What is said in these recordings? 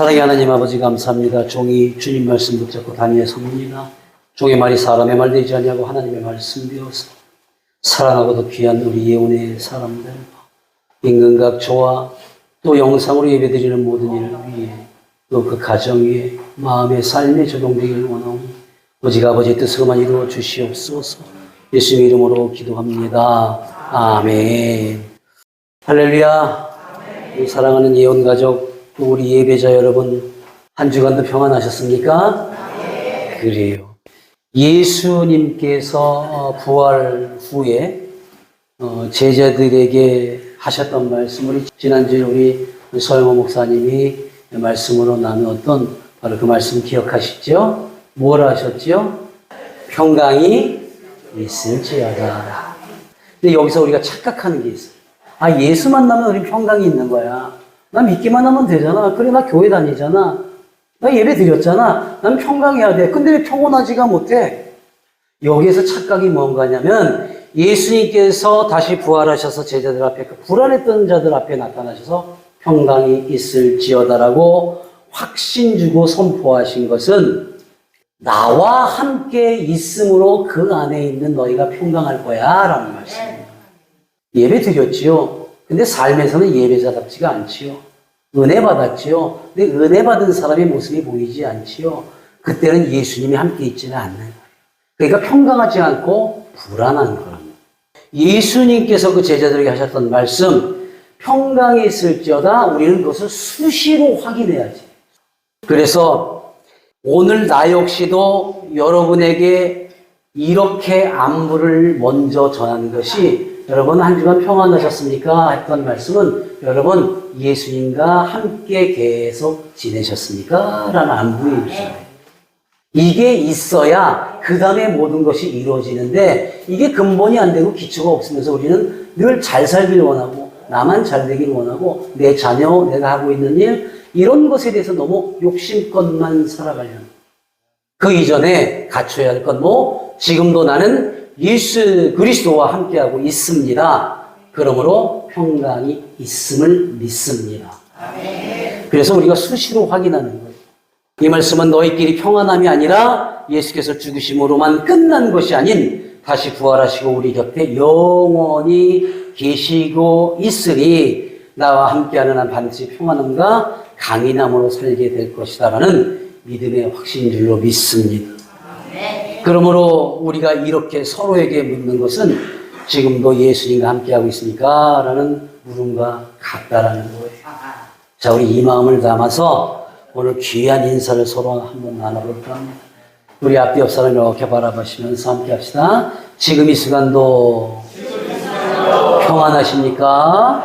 사랑의 하나님 아버지 감사합니다. 종이 주님 말씀 붙잡고 다니엘 성문이나 종의 말이 사람의 말 되지 않냐고 하나님의 말씀 되어서 사랑하고도 귀한 우리 예언의 사람들, 인근각 조와 또 영상으로 예배드리는 모든 일을 위해 또 그 가정 위에 마음의 삶에 적용되기를 원하오니 오직 아버지의 뜻으로만 이루어 주시옵소서. 예수님 이름으로 기도합니다. 아멘. 할렐루야. 우리 사랑하는 예언가족 또 우리 예배자 여러분, 한 주간도 평안하셨습니까? 그래요. 예수님께서 부활 후에 제자들에게 하셨던 말씀을 지난주에 우리 서영호 목사님이 말씀으로 나누었던 바로 그 말씀 기억하시죠? 뭘 하셨죠? 평강이 있을지어다. 근데 여기서 우리가 착각하는 게 있어요. 아, 예수 만나면 우리 평강이 있는 거야. 나 믿기만 하면 되잖아. 그래, 나 교회 다니잖아. 나 예배 드렸잖아. 난 평강해야 돼. 근데 왜 평온하지가 못해? 여기에서 착각이 뭔가냐면 예수님께서 다시 부활하셔서 제자들 앞에, 그 불안했던 자들 앞에 나타나셔서 평강이 있을지어다라고 확신 주고 선포하신 것은 나와 함께 있음으로 그 안에 있는 너희가 평강할 거야 라는 말씀입니다. 예배 드렸지요. 근데 삶에서는 예배자답지가 않지요. 은혜 받았지요. 근데 은혜 받은 사람의 모습이 보이지 않지요. 그때는 예수님이 함께 있지는 않는 거예요. 그러니까 평강하지 않고 불안한 거랍니다. 예수님께서 그 제자들에게 하셨던 말씀, 평강이 있을지어다, 우리는 그것을 수시로 확인해야지. 그래서 오늘 나 역시도 여러분에게 이렇게 안부를 먼저 전하는 것이, 여러분 한 주간 평안하셨습니까? 했던 말씀은 여러분 예수님과 함께 계속 지내셨습니까? 라는 안부입니다. 이게 있어야 그 다음에 모든 것이 이루어지는데, 이게 근본이 안 되고 기초가 없으면서 우리는 늘 잘 살길 원하고 나만 잘 되길 원하고 내 자녀, 내가 하고 있는 일, 이런 것에 대해서 너무 욕심껏만 살아가려는, 그 이전에 갖춰야 할 건 지금도 나는 예수 그리스도와 함께하고 있습니다. 그러므로 평강이 있음을 믿습니다. 그래서 우리가 수시로 확인하는 거예요. 이 말씀은 너희끼리 평안함이 아니라 예수께서 죽으심으로만 끝난 것이 아닌 다시 부활하시고 우리 곁에 영원히 계시고 있으니 나와 함께하는 한 반드시 평안함과 강인함으로 살게 될 것이다라는 믿음의 확신줄로 믿습니다. 그러므로 우리가 이렇게 서로에게 묻는 것은 지금도 예수님과 함께하고 있습니까? 라는 물음과 같다라는 거예요. 자, 우리 이 마음을 담아서 오늘 귀한 인사를 서로 한번 나눠볼까 합니다. 우리 앞뒤 옆 사람 이렇게 바라보시면서 함께 합시다. 지금 이 시간도 평안하십니까?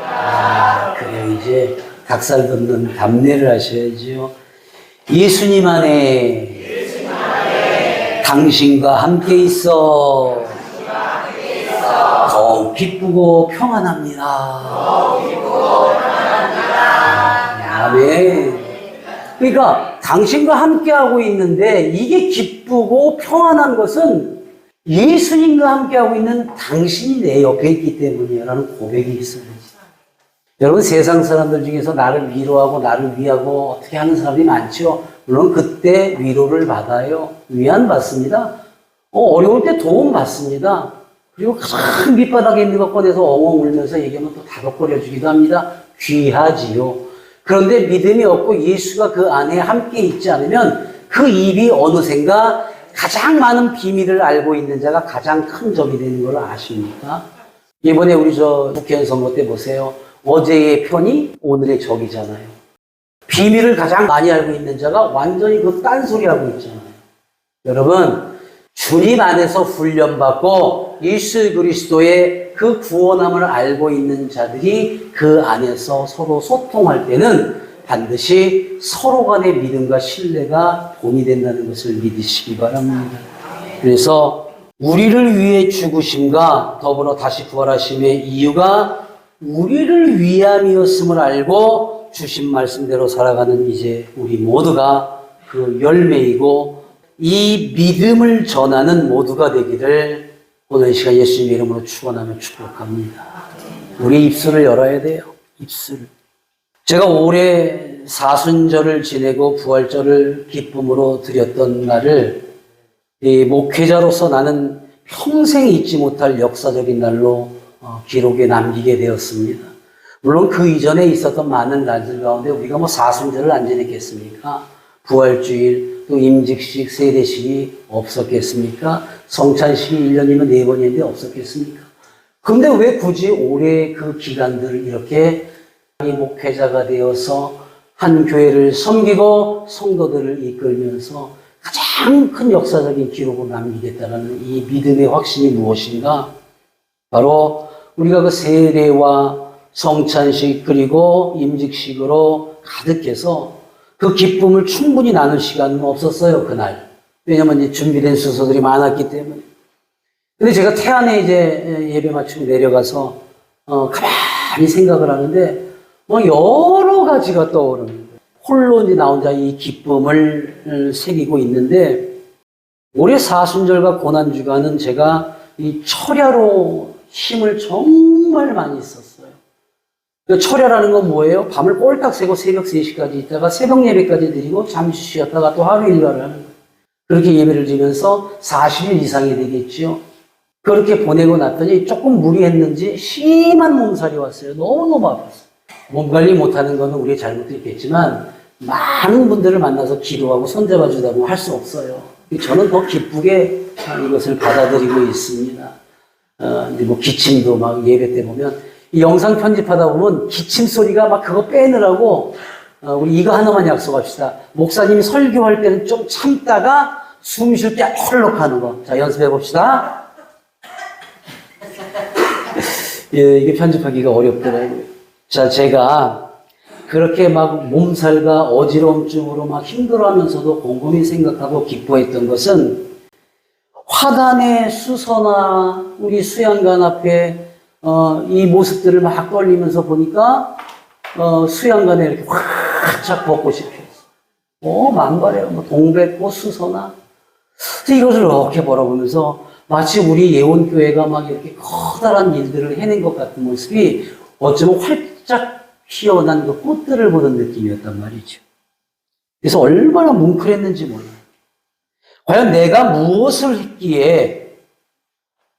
아, 그래요. 이제 닭살 돋는 답례를 하셔야지요. 예수님 안에 당신과 함께 있어 더욱 기쁘고 평안합니다. 아멘. 그러니까 당신과 함께하고 있는데 이게 기쁘고 평안한 것은 예수님과 함께하고 있는 당신이 내 옆에 있기 때문이에요 라는 고백이 있어야지. 여러분, 세상 사람들 중에서 나를 위로하고 나를 위하고 어떻게 하는 사람이 많죠. 물론 그때 위로를 받아요. 위안받습니다. 어려울 때 도움 받습니다. 그리고 가장 밑바닥에 있는 것 꺼내서 엉엉 울면서 얘기하면 또 다독거려 주기도 합니다. 귀하지요. 그런데 믿음이 없고 예수가 그 안에 함께 있지 않으면 그 입이 어느샌가 가장 많은 비밀을 알고 있는 자가 가장 큰 적이 되는 걸 아십니까? 이번에 우리 국회의원 선거 때 보세요. 어제의 편이 오늘의 적이잖아요. 비밀을 가장 많이 알고 있는 자가 완전히 그 딴소리 하고 있잖아요. 여러분, 주님 안에서 훈련받고 예수 그리스도의 그 구원함을 알고 있는 자들이 그 안에서 서로 소통할 때는 반드시 서로 간의 믿음과 신뢰가 본이 된다는 것을 믿으시기 바랍니다. 그래서 우리를 위해 죽으심과 더불어 다시 부활하심의 이유가 우리를 위함이었음을 알고 주신 말씀대로 살아가는 이제 우리 모두가 그 열매이고 이 믿음을 전하는 모두가 되기를 오늘 이 시간 예수님 이름으로 축원하며 축복합니다. 우리 입술을 열어야 돼요. 입술을. 제가 올해 사순절을 지내고 부활절을 기쁨으로 드렸던 날을 이 목회자로서 나는 평생 잊지 못할 역사적인 날로 기록에 남기게 되었습니다. 물론 그 이전에 있었던 많은 날들 가운데 우리가 뭐 사순절을 안 지냈겠습니까? 부활주일, 또 임직식, 세례식이 없었겠습니까? 성찬식이 1년이면 4번인데 없었겠습니까? 근데 왜 굳이 올해 그 기간들을 이렇게 목회자가 되어서 한 교회를 섬기고 성도들을 이끌면서 가장 큰 역사적인 기록을 남기겠다는 이 믿음의 확신이 무엇인가? 바로 우리가 그 세례와 성찬식 그리고 임직식으로 가득해서 그 기쁨을 충분히 나눌 시간은 없었어요, 그날. 왜냐면 이제 준비된 순서들이 많았기 때문에. 근데 제가 태안에 이제 예배 마치고 내려가서 가만히 생각을 하는데 뭐 여러 가지가 떠오르는 거예요. 홀로 이제 나 혼자 이 기쁨을 새기고 있는데 올해 사순절과 고난주간은 제가 이 철야로 힘을 정말 많이 썼어요. 철야라는 건 뭐예요? 밤을 꼴딱 새고 새벽 3시까지 있다가 새벽 예배까지 드리고 잠시 쉬었다가 또 하루 일과를 하는 거예요. 그렇게 예배를 드리면서 40일 이상이 되겠죠. 그렇게 보내고 났더니 조금 무리했는지 심한 몸살이 왔어요. 너무너무 아팠어요. 몸 관리 못하는 거는 우리의 잘못도 있겠지만 많은 분들을 만나서 기도하고 손잡아 주다 보면 할 수 없어요. 저는 더 기쁘게 이것을 받아들이고 있습니다. 근데 뭐 기침도 막 예배 때 보면 이 영상 편집하다 보면 기침 소리가 막 그거 빼느라고 우리 이거 하나만 약속합시다. 목사님이 설교할 때는 좀 참다가 숨 쉴 때 헐럭 하는 거. 자, 연습해 봅시다. 예, 이게 편집하기가 어렵더라고요. 자, 제가 그렇게 막 몸살과 어지러움증으로 막 힘들어하면서도 곰곰이 생각하고 기뻐했던 것은 화단의 수서나 우리 수양관 앞에 이 모습들을 막 떠올리면서 보니까 수양관에 이렇게 활짝 벚꽃이 피었어. 만발해요. 뭐 동백꽃, 수서나. 그래서 이것을 이렇게 바라보면서 마치 우리 예원교회가 막 이렇게 커다란 일들을 해낸 것 같은 모습이 어쩌면 활짝 피어난 그 꽃들을 보는 느낌이었단 말이죠. 그래서 얼마나 뭉클했는지 몰라요. 과연 내가 무엇을 했기에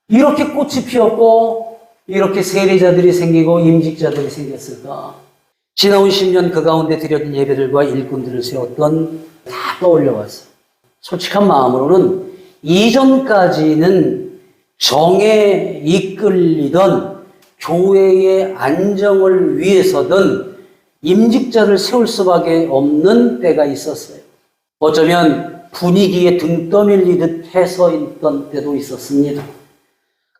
이렇게 꽃이 피었고 이렇게 세례자들이 생기고 임직자들이 생겼을까? 지나온 10년 그 가운데 드려진 예배들과 일꾼들을 세웠던 다 떠올려왔어요. 솔직한 마음으로는 이전까지는 정에 이끌리던 교회의 안정을 위해서든 임직자를 세울 수밖에 없는 때가 있었어요. 어쩌면 분위기에 등 떠밀리듯 해서 있던 때도 있었습니다.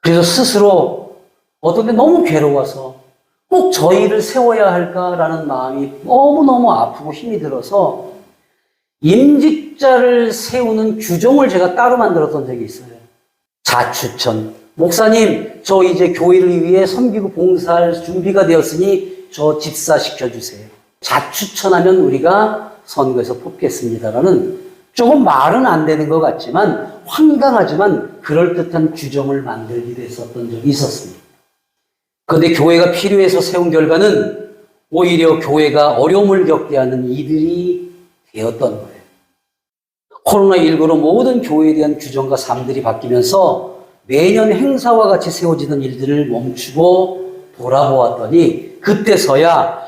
그래서 스스로 어떤 때 너무 괴로워서 꼭 저희를 세워야 할까라는 마음이 너무너무 아프고 힘이 들어서 임직자를 세우는 규정을 제가 따로 만들었던 적이 있어요. 자추천. 목사님, 저 이제 교회를 위해 섬기고 봉사할 준비가 되었으니 저 집사시켜주세요. 자추천하면 우리가 선거에서 뽑겠습니다라는 조금 말은 안 되는 것 같지만 황당하지만 그럴듯한 규정을 만들기도 했었던 적이 있었습니다. 그런데 교회가 필요해서 세운 결과는 오히려 교회가 어려움을 겪게 하는 이들이 되었던 거예요. 코로나19로 모든 교회에 대한 규정과 삶들이 바뀌면서 매년 행사와 같이 세워지는 일들을 멈추고 돌아보았더니 그때서야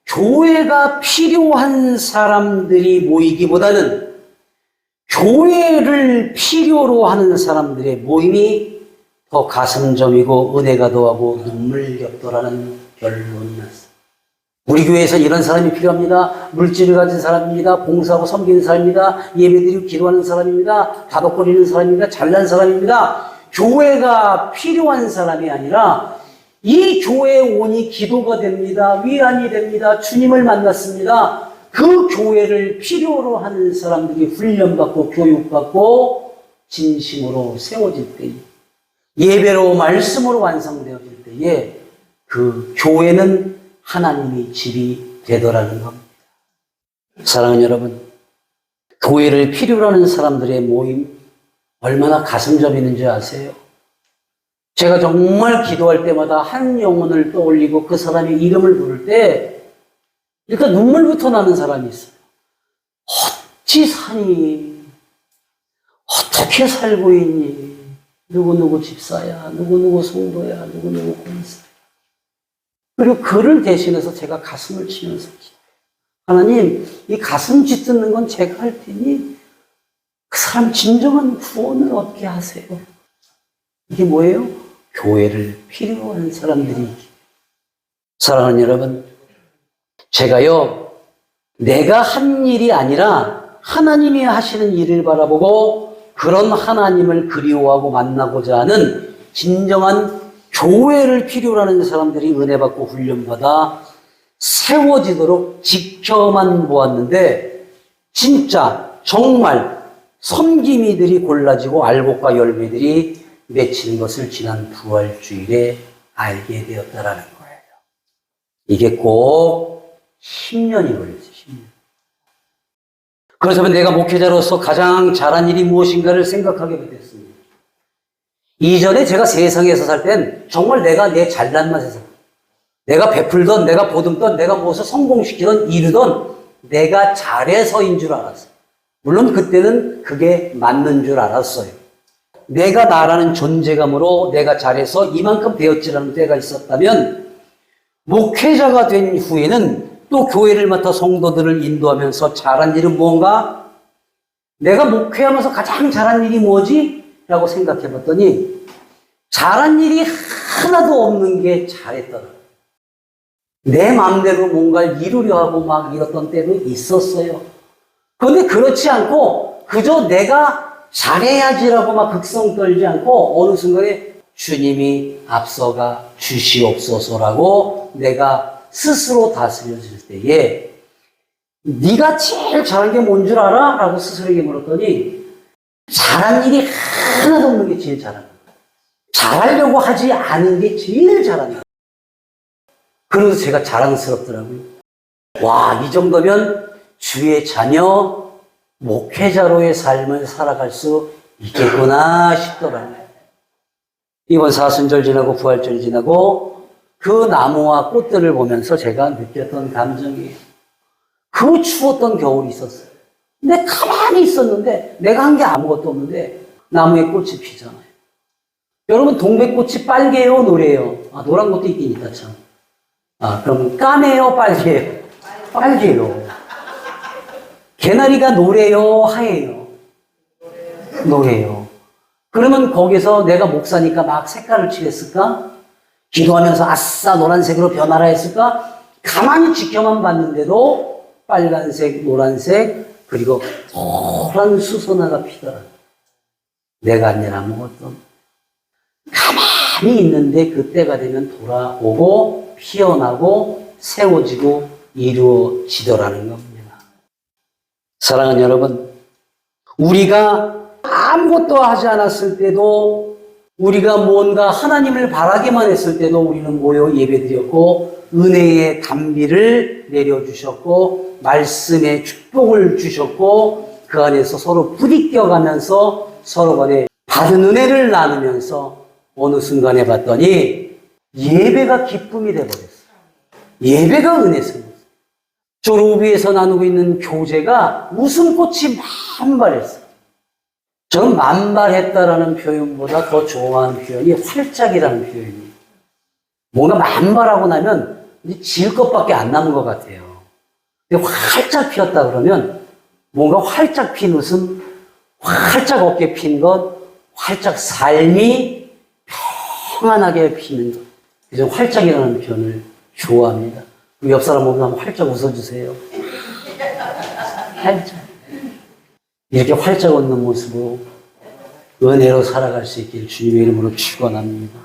교회가 필요한 사람들이 모이기보다는 교회를 필요로 하는 사람들의 모임이 더 가슴점이고 은혜가 더하고 눈물겹더라는 결론이 났어요. 우리 교회에서 이런 사람이 필요합니다. 물질을 가진 사람입니다. 봉사하고 섬기는 사람입니다. 예배드리고 기도하는 사람입니다. 다독거리는 사람입니다. 잘난 사람입니다. 교회가 필요한 사람이 아니라 이 교회에 오니 기도가 됩니다. 위안이 됩니다. 주님을 만났습니다. 그 교회를 필요로 하는 사람들이 훈련받고 교육받고 진심으로 세워질 때, 예배로 말씀으로 완성되어질 때에 그 교회는 하나님의 집이 되더라는 겁니다. 사랑하는 여러분, 교회를 필요로 하는 사람들의 모임 얼마나 가슴 있는지 아세요? 제가 정말 기도할 때마다 한 영혼을 떠올리고 그 사람의 이름을 부를 때 그러니까 눈물부터 나는 사람이 있어요. 어찌 사니? 어떻게 살고 있니? 누구누구 집사야, 누구누구 성도야, 누구누구 권사야. 그리고 그를 대신해서 제가 가슴을 치면서 하나님, 이 가슴 짓듣는 건 제가 할 테니 그 사람 진정한 구원을 얻게 하세요. 이게 뭐예요? 교회를 필요한 사람들이. 사랑하는 여러분, 제가요, 내가 한 일이 아니라 하나님이 하시는 일을 바라보고 그런 하나님을 그리워하고 만나고자 하는 진정한 교회를 필요로 하는 사람들이 은혜 받고 훈련받아 세워지도록 지켜만 보았는데 진짜 정말 섬김이들이 골라지고 알곡과 열매들이 맺히는 것을 지난 부활주일에 알게 되었다라는 거예요. 이게 꼭 10년이 걸렸어요. 10년. 그렇다면 내가 목회자로서 가장 잘한 일이 무엇인가를 생각하게 됐습니다. 이전에 제가 세상에서 살 땐 정말 내가 내 잘난 맛에서 내가 베풀던, 내가 보듬던, 내가 무엇을 성공시키던, 이루던 내가 잘해서인 줄 알았어요. 물론 그때는 그게 맞는 줄 알았어요. 내가 나라는 존재감으로 내가 잘해서 이만큼 되었지라는 때가 있었다면 목회자가 된 후에는 또 교회를 맡아 성도들을 인도하면서 잘한 일은 뭔가? 내가 목회하면서 가장 잘한 일이 뭐지? 라고 생각해 봤더니 잘한 일이 하나도 없는 게 잘했더라. 내 마음대로 뭔가를 이루려 하고 막 이랬던 때도 있었어요. 그런데 그렇지 않고 그저 내가 잘해야지라고 막 극성 떨지 않고 어느 순간에 주님이 앞서가 주시옵소서라고 내가 스스로 다스려질 때에 네가 제일 잘한 게 뭔 줄 알아? 라고 스스로에게 물었더니 잘한 일이 하나도 없는 게 제일 잘한 거야. 잘하려고 하지 않은 게 제일 잘한 거야. 그래서 제가 자랑스럽더라고요. 와, 이 정도면 주의 자녀, 목회자로의 삶을 살아갈 수 있겠구나 싶더라고요. 이번 사순절 지나고 부활절 지나고 그 나무와 꽃들을 보면서 제가 느꼈던 감정이에요. 그 추웠던 겨울이 있었어요. 근데 가만히 있었는데 내가 한 게 아무것도 없는데 나무에 꽃이 피잖아요. 여러분 동백꽃이 빨개요, 노래요? 아, 노란 것도 있긴 있다 참. 아, 그럼 까매요, 빨개요? 빨개요. 개나리가 노래요, 하얘요? 노래요. 그러면 거기서 내가 목사니까 막 색깔을 칠했을까? 기도하면서 아싸 노란색으로 변하라 했을까? 가만히 지켜만 봤는데도 빨간색, 노란색, 그리고 노란 수선화가 피더라. 내가 아니라 아무것도. 가만히 있는데 그때가 되면 돌아오고 피어나고 세워지고 이루어지더라는 겁니다. 사랑하는 여러분, 우리가 아무것도 하지 않았을 때도 우리가 뭔가 하나님을 바라기만 했을 때도 우리는 모여 예배드렸고 은혜의 단비를 내려주셨고 말씀의 축복을 주셨고 그 안에서 서로 부딪혀가면서 서로 간에 받은 은혜를 나누면서 어느 순간에 봤더니 예배가 기쁨이 되어버렸어요. 예배가 은혜였어요. 졸업위에서 나누고 있는 교제가 웃음꽃이 만발했어요. 저는 만발했다라는 표현보다 더 좋아하는 표현이 활짝이라는 표현이에요. 뭔가 만발하고 나면 이제 지을 것밖에 안 남은 것 같아요. 근데 활짝 피었다 그러면 뭔가 활짝 핀 웃음, 활짝 어깨 핀 것, 활짝 삶이 평안하게 피는 것. 그래서 활짝이라는 표현을 좋아합니다. 옆 사람 보면 한번 활짝 웃어주세요. 활짝. 이렇게 활짝 웃는 모습으로 은혜로 살아갈 수 있길 주님의 이름으로 축원합니다.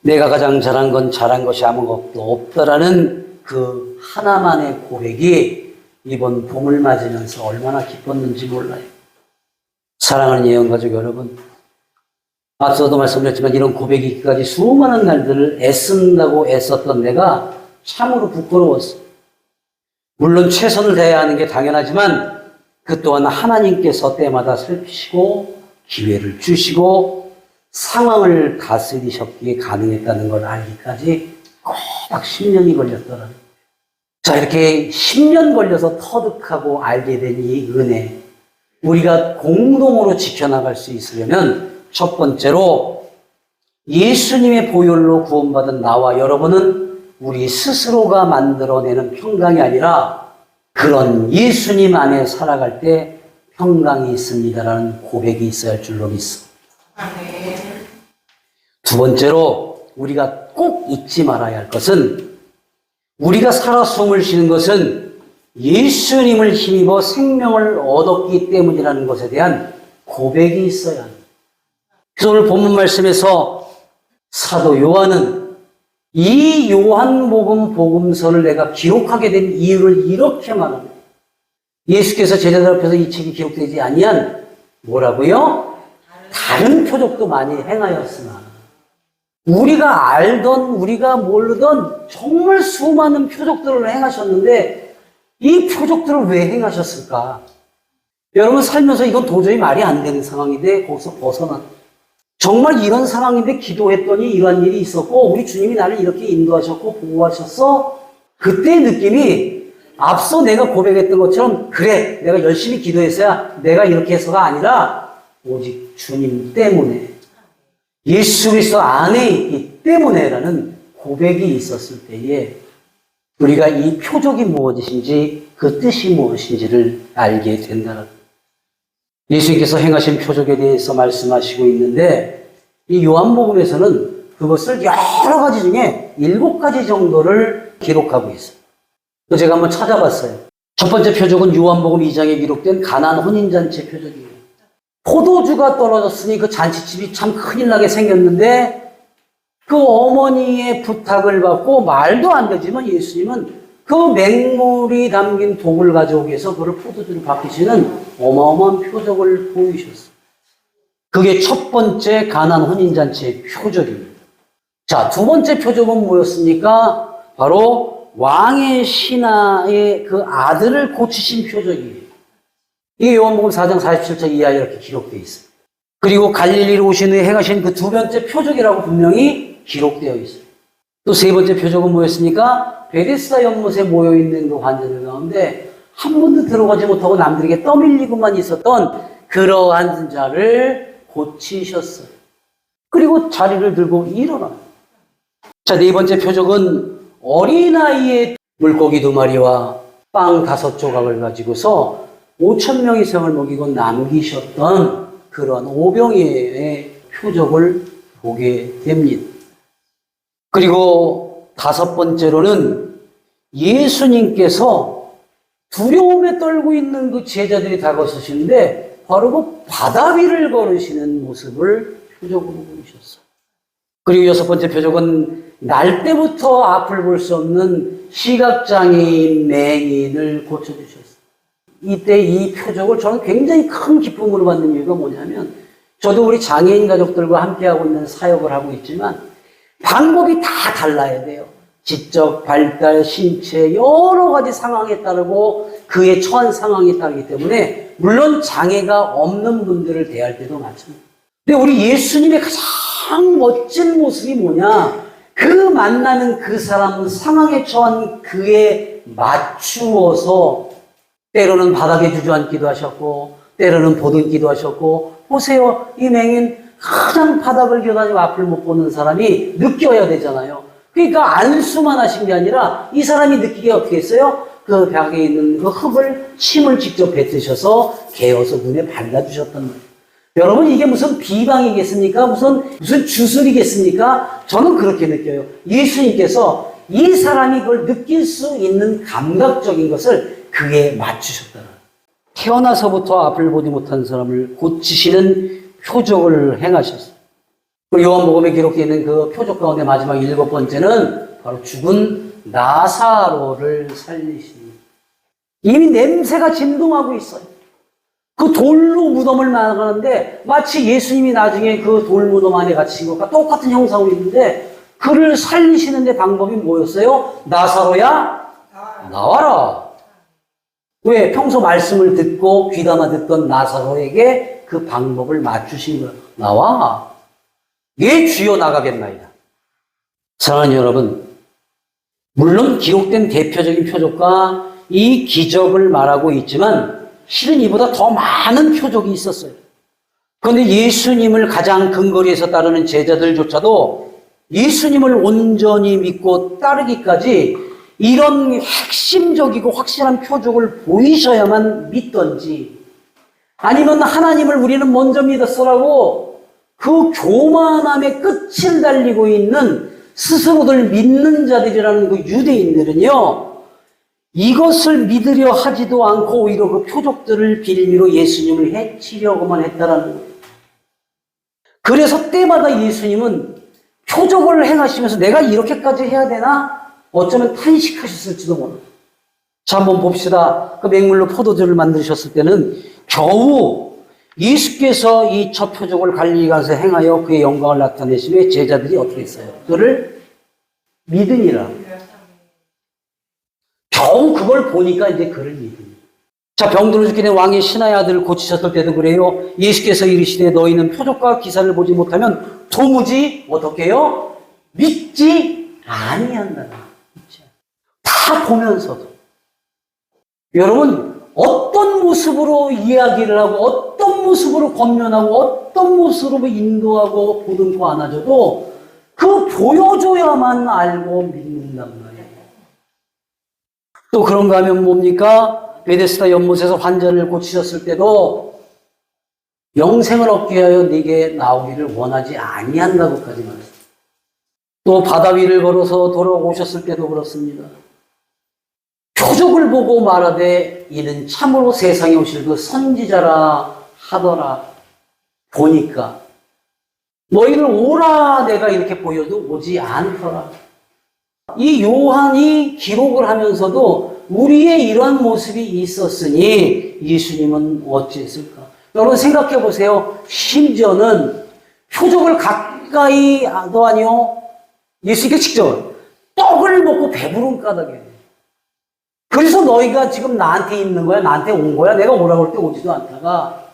내가 가장 잘한 건 잘한 것이 아무것도 없다라는 그 하나만의 고백이 이번 봄을 맞으면서 얼마나 기뻤는지 몰라요. 사랑하는 예언가족 여러분, 앞서도 말씀드렸지만 이런 고백이 있기까지 수많은 날들을 애쓴다고 애썼던 내가 참으로 부끄러웠어요. 물론 최선을 다해야 하는 게 당연하지만 그 또한 하나님께서 때마다 살피시고 기회를 주시고 상황을 다스리셨기에 가능했다는 걸 알기까지 꼭 10년이 걸렸더라고요. 자, 이렇게 10년 걸려서 터득하고 알게 된 이 은혜, 우리가 공동으로 지켜나갈 수 있으려면 첫 번째로 예수님의 보혈로 구원받은 나와 여러분은 우리 스스로가 만들어내는 평강이 아니라 그런 예수님 안에 살아갈 때 평강이 있습니다라는 고백이 있어야 할 줄로 믿습니다. 두 번째로 우리가 꼭 잊지 말아야 할 것은 우리가 살아 숨을 쉬는 것은 예수님을 힘입어 생명을 얻었기 때문이라는 것에 대한 고백이 있어야 합니다. 그래서 오늘 본문 말씀에서 사도 요한은 이 요한복음 복음서를 내가 기록하게 된 이유를 이렇게 말합니다. 예수께서 제자들 앞에서 이 책이 기록되지 아니한 뭐라고요? 다른 표적도 많이 행하였으나 우리가 알던 우리가 모르던 정말 수많은 표적들을 행하셨는데 이 표적들을 왜 행하셨을까? 여러분 살면서 이건 도저히 말이 안 되는 상황인데 거기서 벗어난 정말 이런 상황인데 기도했더니 이러한 일이 있었고 우리 주님이 나를 이렇게 인도하셨고 보호하셨어? 그때의 느낌이 앞서 내가 고백했던 것처럼 그래 내가 열심히 기도했어야 내가 이렇게 해서가 아니라 오직 주님 때문에 예수 그리스도 안에 있기 때문에라는 고백이 있었을 때에 우리가 이 표적이 무엇이신지 그 뜻이 무엇인지를 알게 된다는 예수님께서 행하신 표적에 대해서 말씀하시고 있는데 이 요한복음에서는 그것을 여러 가지 중에 7가지 정도를 기록하고 있어요. 제가 한번 찾아봤어요. 첫 번째 표적은 요한복음 2장에 기록된 가나안 혼인잔치 표적이에요. 포도주가 떨어졌으니 그 잔치집이 참 큰일 나게 생겼는데 그 어머니의 부탁을 받고 말도 안 되지만 예수님은 그 맹물이 담긴 독을 가져오기 위해서 그를 포도주로 바뀌시는 어마어마한 표적을 보이셨어요. 그게 첫 번째 가나안 혼인잔치의 표적입니다. 자, 두 번째 표적은 뭐였습니까? 바로 왕의 신하의 그 아들을 고치신 표적이에요. 이게 요한복음 4장 47절 이하에 이렇게 기록되어 있어요. 그리고 갈릴리로 오신 후에 행하신 그 두 번째 표적이라고 분명히 기록되어 있어요. 또 세 번째 표적은 뭐였습니까? 베데스다 연못에 모여있는 그 환자들 가운데 한 번도 들어가지 못하고 남들에게 떠밀리고만 있었던 그러한 자를 고치셨어요. 그리고 자리를 들고 일어나요. 자, 네 번째 표적은 어린아이의 물고기 2마리와 빵 5조각을 가지고서 5,000명 이상을 먹이고 남기셨던 그런 오병이의 표적을 보게 됩니다. 그리고 5번째로는 예수님께서 두려움에 떨고 있는 그 제자들이 다가서시는데 바로 그 바다 위를 걸으시는 모습을 표적으로 보이셨어요. 그리고 6번째 표적은 날 때부터 앞을 볼 수 없는 시각장애인 맹인을 고쳐주셨어요. 이때 이 표적을 저는 굉장히 큰 기쁨으로 받는 이유가 뭐냐면 저도 우리 장애인 가족들과 함께하고 있는 사역을 하고 있지만 방법이 다 달라야 돼요. 지적, 발달, 신체 여러 가지 상황에 따르고 그의 처한 상황에 따르기 때문에 물론 장애가 없는 분들을 대할 때도 마찬가지입니다. 근데 우리 예수님의 가장 멋진 모습이 뭐냐? 그 만나는 그 사람 상황에 처한 그에 맞추어서 때로는 바닥에 주저앉기도 하셨고 때로는 보듬기도 하셨고 보세요. 이 맹인 가장 바닥을 기어다니고 앞을 못 보는 사람이 느껴야 되잖아요. 그러니까 안수만 하신 게 아니라 이 사람이 느끼게 어떻게 했어요? 그 벽에 있는 그 흙을 침을 직접 뱉으셔서 개어서 눈에 발라주셨단 말이에요. 여러분 이게 무슨 비방이겠습니까? 무슨 주술이겠습니까? 저는 그렇게 느껴요. 예수님께서 이 사람이 그걸 느낄 수 있는 감각적인 것을 그에 맞추셨다. 태어나서부터 앞을 보지 못한 사람을 고치시는 표적을 행하셨어요. 그리고 요한복음에 기록되어 있는 그 표적 가운데 마지막 7번째는 바로 죽은 나사로를 살리시는. 이미 냄새가 진동하고 있어요. 그 돌로 무덤을 막았는데 마치 예수님이 나중에 그 돌 무덤 안에 갇힌 것과 똑같은 형상으로 있는데 그를 살리시는데 방법이 뭐였어요? 나사로야 나와라. 왜? 평소 말씀을 듣고 귀담아 듣던 나사로에게 그 방법을 맞추신 거예요. 나와. 예, 주여 나가겠나이다. 사랑하는 여러분, 물론 기록된 대표적인 표적과 이 기적을 말하고 있지만 실은 이보다 더 많은 표적이 있었어요. 그런데 예수님을 가장 근거리에서 따르는 제자들조차도 예수님을 온전히 믿고 따르기까지 이런 핵심적이고 확실한 표적을 보이셔야만 믿던지, 아니면 하나님을 우리는 먼저 믿었어라고 그 교만함의 끝을 달리고 있는 스스로들 믿는 자들이라는 그 유대인들은요, 이것을 믿으려 하지도 않고 오히려 그 표적들을 빌미로 예수님을 해치려고만 했다라는 거예요. 그래서 때마다 예수님은 표적을 행하시면서 내가 이렇게까지 해야 되나? 어쩌면 탄식하셨을지도 몰라요. 자, 한번 봅시다. 그 맹물로 포도주를 만드셨을 때는 겨우 예수께서 이 첫 표적을 갈릴리 가서 행하여 그의 영광을 나타내시며 제자들이 어떻게 했어요? 그를 믿으니라. 겨우 그걸 보니까 이제 그를 믿으니. 자, 병들어 죽게 된 왕의 신하의 아들을 고치셨을 때도 그래요. 예수께서 이르시되 너희는 표적과 기사를 보지 못하면 도무지 어떻게 해요? 믿지 아니한다. 다 보면서도. 여러분, 어떤 모습으로 이야기를 하고 어떤 모습으로 권면하고 어떤 모습으로 인도하고 보듬고 안아줘도 그 보여줘야만 알고 믿는단 말이에요. 또 그런가 하면 뭡니까? 베데스다 연못에서 환자를 고치셨을 때도 영생을 얻기 위하여 네게 나오기를 원하지 아니한다고까지 말했어요. 또 바다 위를 걸어서 돌아오셨을 때도 그렇습니다. 표적을 보고 말하되 이는 참으로 세상에 오실 그 선지자라 하더라. 보니까 너희를 오라 내가 이렇게 보여도 오지 않더라. 이 요한이 기록을 하면서도 우리의 이러한 모습이 있었으니 예수님은 어찌했을까? 여러분 생각해 보세요. 심지어는 표적을 가까이도 아니요. 예수님께 직접 떡을 먹고 배부른 까닭에. 그래서 너희가 지금 나한테 있는 거야? 나한테 온 거야? 내가 오라고 할 때 오지도 않다가.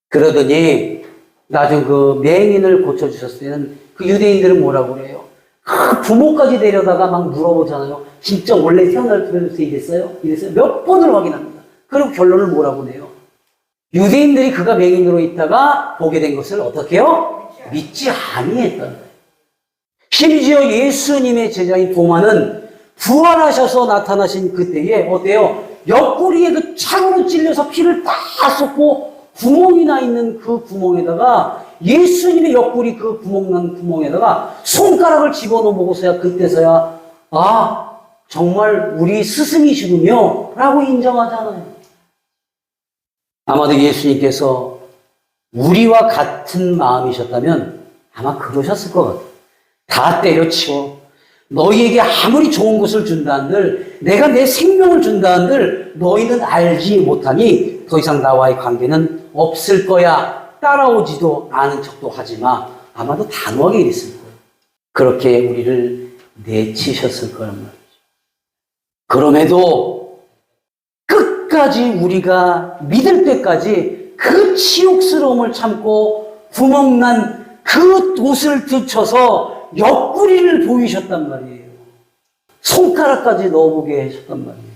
그러더니 나중 그 맹인을 고쳐주셨을 때는 그 유대인들은 뭐라고 그래요? 그 부모까지 데려다가 막 물어보잖아요. 진짜 원래 태어날 때부터 이랬어요? 이랬어요? 몇 번을 확인합니다. 그리고 결론을 뭐라고 내요? 유대인들이 그가 맹인으로 있다가 보게 된 것을 어떻게 해요? 믿지 아니했다는 거예요. 심지어 예수님의 제자인 도마는 부활하셔서 나타나신 그때에 어때요? 옆구리에 그 창으로 찔려서 피를 다 쏟고 구멍이 나 있는 그 구멍에다가 예수님의 옆구리 그 구멍 난 구멍에다가 손가락을 집어넣어 보고서야 그때서야 아 정말 우리 스승이시군요 라고 인정하잖아요. 아마도 예수님께서 우리와 같은 마음이셨다면 아마 그러셨을 것 같아요. 다 때려치워. 너희에게 아무리 좋은 것을 준다 한들 내가 내 생명을 준다 한들 너희는 알지 못하니 더 이상 나와의 관계는 없을 거야. 따라오지도 않은 척도 하지 마. 아마도 단호하게 이랬을 거예요. 그렇게 우리를 내치셨을 거란 말이죠. 그럼에도 끝까지 우리가 믿을 때까지 그 치욕스러움을 참고 구멍난 그 옷을 뒤쳐서 옆구리를 보이셨단 말이에요. 손가락까지 넣어보게 하셨단 말이에요.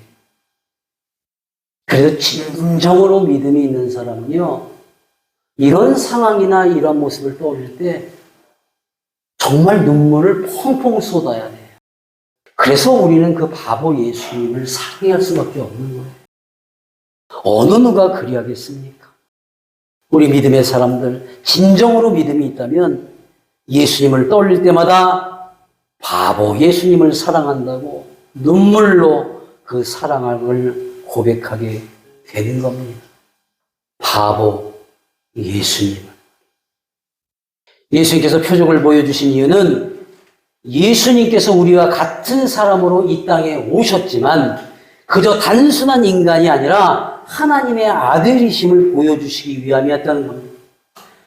그래서 진정으로 믿음이 있는 사람은요, 이런 상황이나 이런 모습을 떠올릴 때 정말 눈물을 펑펑 쏟아야 돼요. 그래서 우리는 그 바보 예수님을 사랑할 수밖에 없는 거예요. 어느 누가 그리하겠습니까? 우리 믿음의 사람들, 진정으로 믿음이 있다면 예수님을 떠올릴 때마다 바보 예수님을 사랑한다고 눈물로 그 사랑을 고백하게 되는 겁니다. 바보 예수님을. 예수님께서 표적을 보여주신 이유는 예수님께서 우리와 같은 사람으로 이 땅에 오셨지만 그저 단순한 인간이 아니라 하나님의 아들이심을 보여주시기 위함이었다는 겁니다.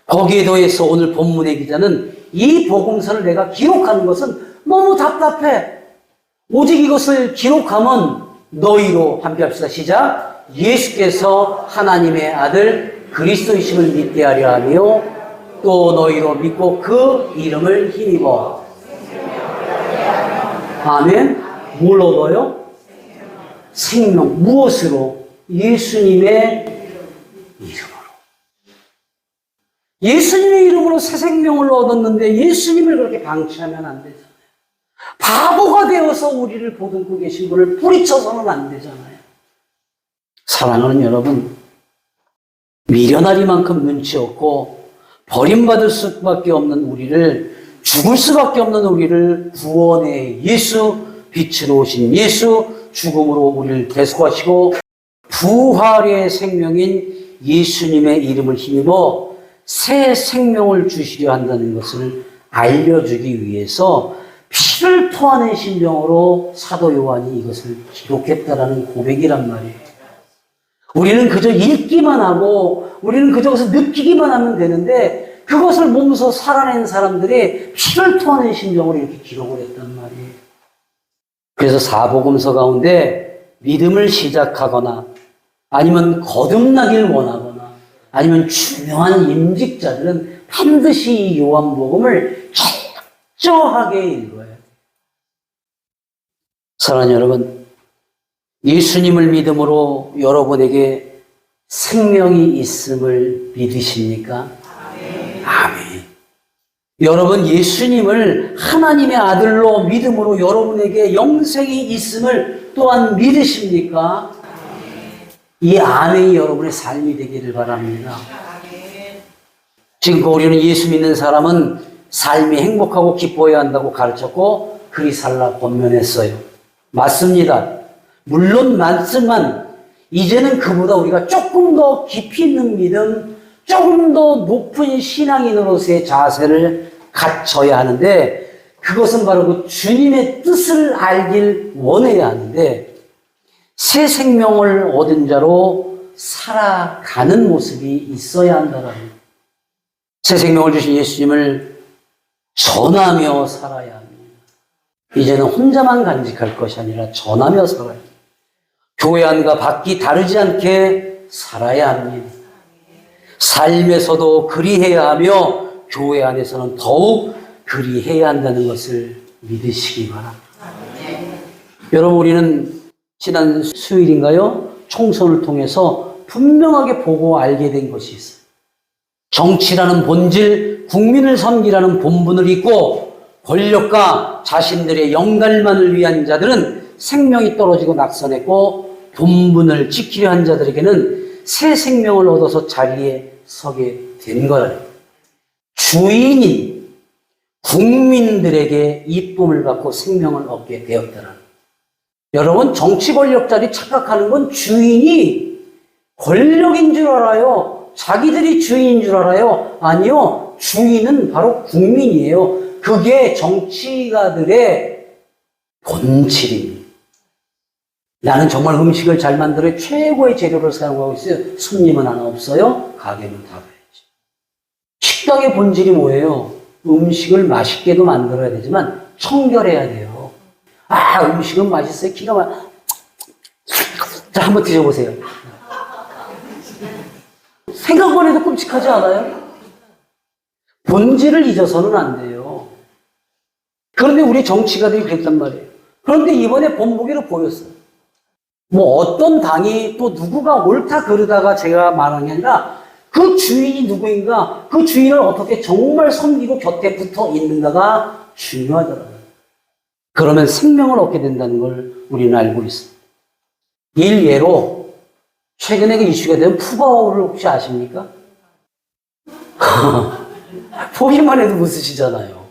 거기에 더해서 오늘 본문의 기자는 이 복음서를 내가 기록하는 것은 너무 답답해. 오직 이것을 기록하면 너희로 함께합시다. 시작. 예수께서 하나님의 아들 그리스도이심을 믿게 하려 하며 또 너희로 믿고 그 이름을 힘입어. 아멘. 뭘 얻어요? 생명. 무엇으로? 예수님의 이름으로. 예수님의 이름으로 새 생명을 얻었는데 예수님을 그렇게 방치하면 안 되잖아요. 바보가 되어서 우리를 보듬고 계신 분을 뿌리쳐서는 안 되잖아요. 사랑하는 여러분, 미련하리만큼 눈치 없고 버림받을 수밖에 없는 우리를, 죽을 수밖에 없는 우리를 구원의 예수, 빛으로 오신 예수, 죽음으로 우리를 대속하시고 부활의 생명인 예수님의 이름을 힘입어 새 생명을 주시려 한다는 것을 알려주기 위해서 피를 토하는 심정으로 사도 요한이 이것을 기록했다라는 고백이란 말이에요. 우리는 그저 읽기만 하고 우리는 그저 그것을 느끼기만 하면 되는데 그것을 몸소 살아낸 사람들이 피를 토하는 심정으로 이렇게 기록을 했단 말이에요. 그래서 사복음서 가운데 믿음을 시작하거나 아니면 거듭나길 원하거나 아니면 중요한 임직자들은 반드시 이 요한복음을 철저하게 읽어야 돼요. 사랑하는 여러분, 예수님을 믿음으로 여러분에게 생명이 있음을 믿으십니까? 아멘. 여러분, 예수님을 하나님의 아들로 믿음으로 여러분에게 영생이 있음을 또한 믿으십니까? 이 아멘이 여러분의 삶이 되기를 바랍니다. 지금 우리는 예수 믿는 사람은 삶이 행복하고 기뻐해야 한다고 가르쳤고 그리 살라 권면했어요. 맞습니다. 물론 맞지만 이제는 그보다 우리가 조금 더 깊이 있는 믿음, 조금 더 높은 신앙인으로서의 자세를 갖춰야 하는데 그것은 바로 그 주님의 뜻을 알길 원해야 하는데 새 생명을 얻은 자로 살아가는 모습이 있어야 한다는 새 생명을 주신 예수님을 전하며 살아야 합니다. 이제는 혼자만 간직할 것이 아니라 전하며 살아야 합니다. 교회 안과 밖이 다르지 않게 살아야 합니다. 삶에서도 그리해야 하며 교회 안에서는 더욱 그리해야 한다는 것을 믿으시기 바랍니다. 여러분, 우리는 지난 수요일인가요? 총선을 통해서 분명하게 보고 알게 된 것이 있어요. 정치라는 본질, 국민을 섬기라는 본분을 잊고 권력과 자신들의 영달만을 위한 자들은 생명이 떨어지고 낙선했고 본분을 지키려 한 자들에게는 새 생명을 얻어서 자리에 서게 된 거예요. 주인인 국민들에게 이쁨을 받고 생명을 얻게 되었더라. 여러분, 정치 권력자들이 착각하는 건 주인이 권력인 줄 알아요. 자기들이 주인인 줄 알아요. 아니요. 주인은 바로 국민이에요. 그게 정치가들의 본질입니다. 나는 정말 음식을 잘 만들어 최고의 재료를 사용하고 있어요. 손님은 하나 없어요. 가게는 닫아야지. 식당의 본질이 뭐예요? 음식을 맛있게도 만들어야 되지만 청결해야 돼요. 아, 음식은 맛있어요. 기가 막. 자, 한번 드셔보세요. 생각만 해도 끔찍하지 않아요? 본질을 잊어서는 안 돼요. 그런데 우리 정치가들이 그랬단 말이에요. 그런데 이번에 본보기로 보였어요. 뭐 어떤 당이 또 누구가 옳다 그러다가 제가 말한 게 아니라 그 주인이 누구인가, 그 주인을 어떻게 정말 섬기고 곁에 붙어 있는가가 중요하더라고요. 그러면 생명을 얻게 된다는 걸 우리는 알고 있습니다. 일예로 최근에 그 이슈가 된 푸바오를 혹시 아십니까? 보기만 해도 웃으시잖아요.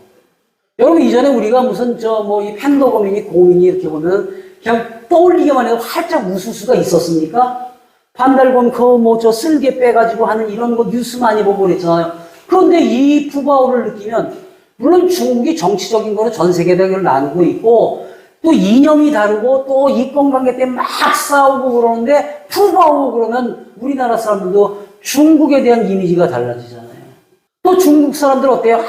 여러분, 이전에 우리가 무슨 이 팬더거민이 고민이 이렇게 보면 그냥 떠올리기만 해도 활짝 웃을 수가 있었습니까? 반달곰 쓸개 빼가지고 하는 이런 거 뉴스 많이 보고 그랬잖아요. 그런데 이 푸바오를 느끼면 물론 중국이 정치적인 거로 전 세계대결을 나누고 있고 또 이념이 다르고 또 이권관계 때문에 막 싸우고 그러는데 푸바오 그러면 우리나라 사람들도 중국에 대한 이미지가 달라지잖아요. 또 중국 사람들 어때요?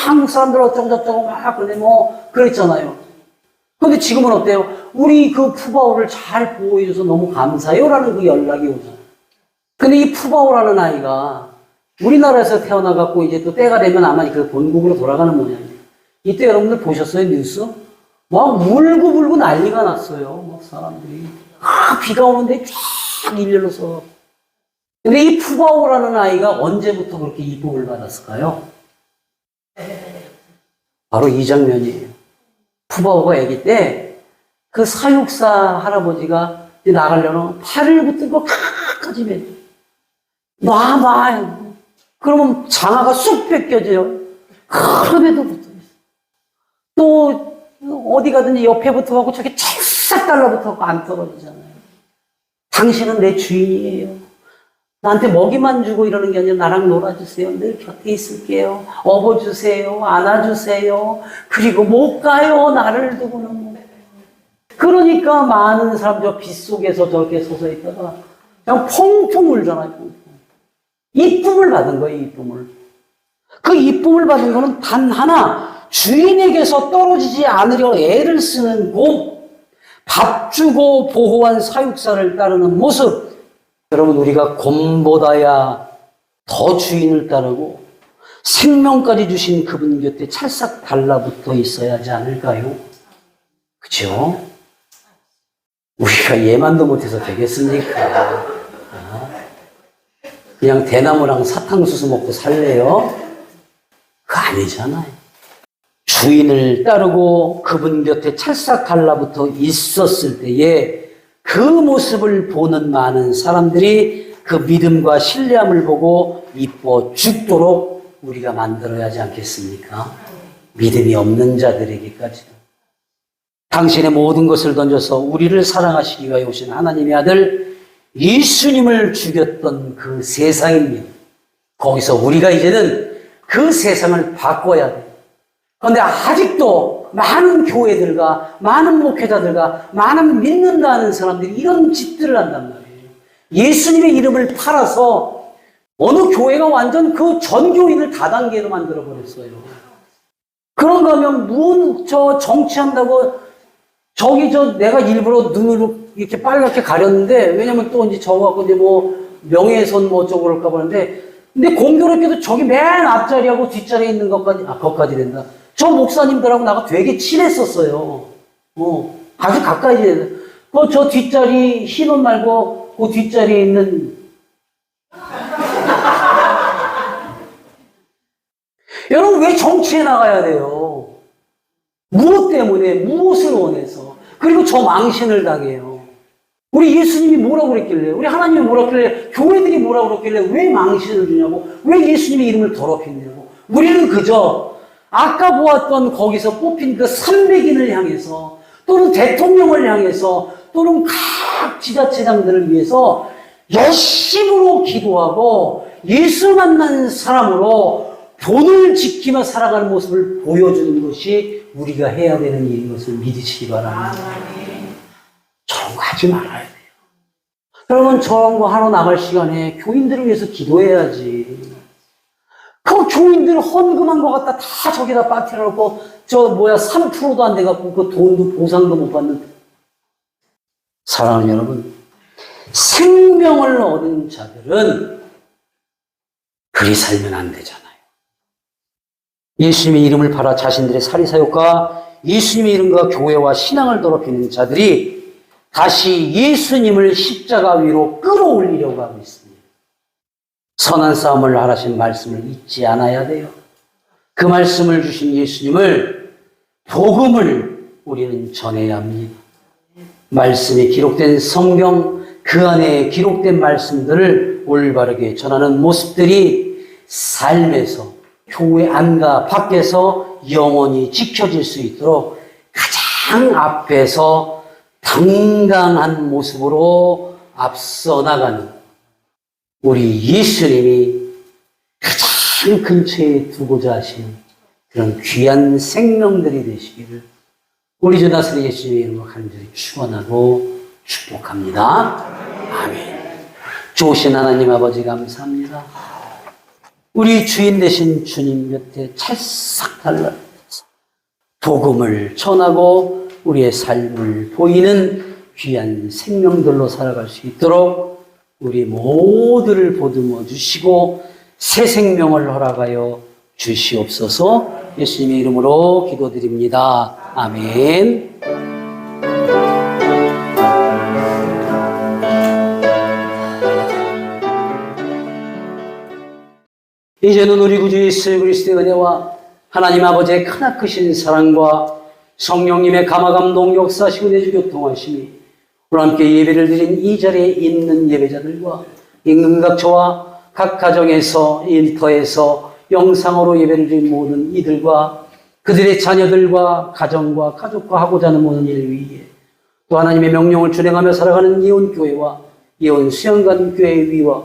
한국 사람들 어쩌고저쩌고 막 그런데 그랬잖아요. 그런데 지금은 어때요? 우리 그 푸바오를 잘 보호해줘서 너무 감사해요라는 그 연락이 오잖아요. 근데 이 푸바오라는 아이가 우리나라에서 태어나갖고 이제 또 때가 되면 아마 그 본국으로 돌아가는 모양이에요. 이때 여러분들 보셨어요? 뉴스? 막 울고 난리가 났어요. 막 사람들이. 비가 오는데 쫙 일렬로서. 근데 이 푸바오라는 아이가 언제부터 그렇게 이쁨을 받았을까요? 바로 이 장면이에요. 푸바오가 아기 때 그 사육사 할아버지가 나가려면 팔을 붙들고 끝까지 매. 놔. 그러면 장화가 쑥 뺏겨져요. 그럼에도 붙어있어. 또 어디 가든지 옆에 붙어가고 저기 찰싹 달라붙어가고 안 떨어지잖아요. 당신은 내 주인이에요. 나한테 먹이만 주고 이러는 게 아니라 나랑 놀아주세요. 늘 곁에 있을게요. 업어주세요. 안아주세요. 그리고 못 가요. 나를 두고는. 그러니까 많은 사람 저 빗속에서 저렇게 서서 있다가 그냥 펑펑 울잖아요. 펑펑. 이쁨을 받은 거예요. 이쁨을. 그 이쁨을 받은 거는 단 하나, 주인에게서 떨어지지 않으려 애를 쓰는 곰, 밥 주고 보호한 사육사를 따르는 모습. 여러분, 우리가 곰보다야 더 주인을 따르고 생명까지 주신 그분 곁에 찰싹 달라붙어 있어야 하지 않을까요? 그죠? 우리가 얘만도 못해서 되겠습니까? 그냥 대나무랑 사탕수수 먹고 살래요? 그거 아니잖아요. 주인을 따르고 그분 곁에 찰싹 달라붙어 있었을 때에 그 모습을 보는 많은 사람들이 그 믿음과 신뢰함을 보고 이뻐 죽도록 우리가 만들어야 하지 않겠습니까? 믿음이 없는 자들에게까지도. 당신의 모든 것을 던져서 우리를 사랑하시기 위하여 오신 하나님의 아들 예수님을 죽였던 그 세상입니다. 거기서 우리가 이제는 그 세상을 바꿔야 돼요. 그런데 아직도 많은 교회들과 많은 목회자들과 많은 믿는다는 사람들이 이런 짓들을 한단 말이에요. 예수님의 이름을 팔아서 어느 교회가 완전 그 전교인을 다단계로 만들어버렸어요. 그런가 하면 정치한다고 내가 일부러 눈으로 이렇게 빨갛게 가렸는데, 왜냐면 또 이제 저거 갖고 이제 명예훼손 어쩌고 그럴까 보는데, 근데 공교롭게도 저기 맨 앞자리하고 뒷자리에 있는 것까지 된다. 저 목사님들하고 나가 되게 친했었어요. 아주 가까이 지냈어요. 저 뒷자리, 흰 옷 말고 그 뒷자리에 있는. 여러분, 왜 정치에 나가야 돼요? 무엇 때문에, 무엇을 원해서, 그리고 저 망신을 당해요. 우리 예수님이 뭐라고 그랬길래, 우리 하나님이 뭐라고 그랬길래, 교회들이 뭐라고 그랬길래 왜 망신을 주냐고, 왜 예수님의 이름을 더럽히냐고. 우리는 그저 아까 보았던 거기서 뽑힌 그 300인을 향해서, 또는 대통령을 향해서, 또는 각 지자체장들을 위해서 열심으로 기도하고 예수 만난 사람으로 돈을 지키며 살아가는 모습을 보여주는 것이 우리가 해야 되는 일인 것을 믿으시기 바랍니다. 저런 거 하지 말아야 돼요. 여러분, 저런 거 하러 나갈 시간에 교인들을 위해서 기도해야지. 그 교인들 헌금한 거 갖다 다 저기다 빠뜨려 놓고 3%도 안 돼갖고 그 돈도 보상도 못 받는. 사랑하는 여러분, 생명을 얻은 자들은 그리 살면 안 되잖아요. 예수님의 이름을 팔아 자신들의 사리사욕과 예수님의 이름과 교회와 신앙을 더럽히는 자들이 다시 예수님을 십자가 위로 끌어올리려고 하고 있습니다. 선한 싸움을 하라신 말씀을 잊지 않아야 돼요. 그 말씀을 주신 예수님을, 복음을 우리는 전해야 합니다. 말씀에 기록된 성경, 그 안에 기록된 말씀들을 올바르게 전하는 모습들이 삶에서, 교회 안과 밖에서 영원히 지켜질 수 있도록 가장 앞에서 당당한 모습으로 앞서 나가는 우리 예수님이 가장 근처에 두고자 하신 그런 귀한 생명들이 되시기를 우리 주 나사렛 예수님의 이름으로 간절히 축원하고 축복합니다. 아멘. 좋으신 하나님 아버지 감사합니다. 우리 주인 되신 주님 곁에 찰싹 달라서 복음을 전하고 우리의 삶을 보이는 귀한 생명들로 살아갈 수 있도록 우리 모두를 보듬어 주시고 새 생명을 허락하여 주시옵소서. 예수님의 이름으로 기도드립니다. 아멘. 이제는 우리 구주 예수 그리스도의 은혜와 하나님 아버지의 크나크신 사랑과 성령님의 감화감동 역사시고 내주 교통하심이 오늘 함께 예배를 드린 이 자리에 있는 예배자들과 임금각처와 각 가정에서 일터에서 영상으로 예배를 드린 모든 이들과 그들의 자녀들과 가정과 가족과 하고자 하는 모든 일 위에 또 하나님의 명령을 준행하며 살아가는 예언교회와 예언수양관교회의 위와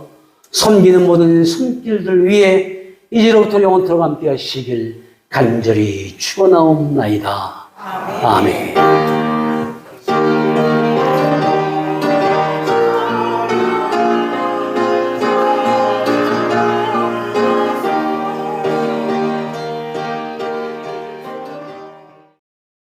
섬기는 모든 손길들 위에 이제로부터 영원토록 함께 하시길 간절히 축원하옵나이다. 아멘.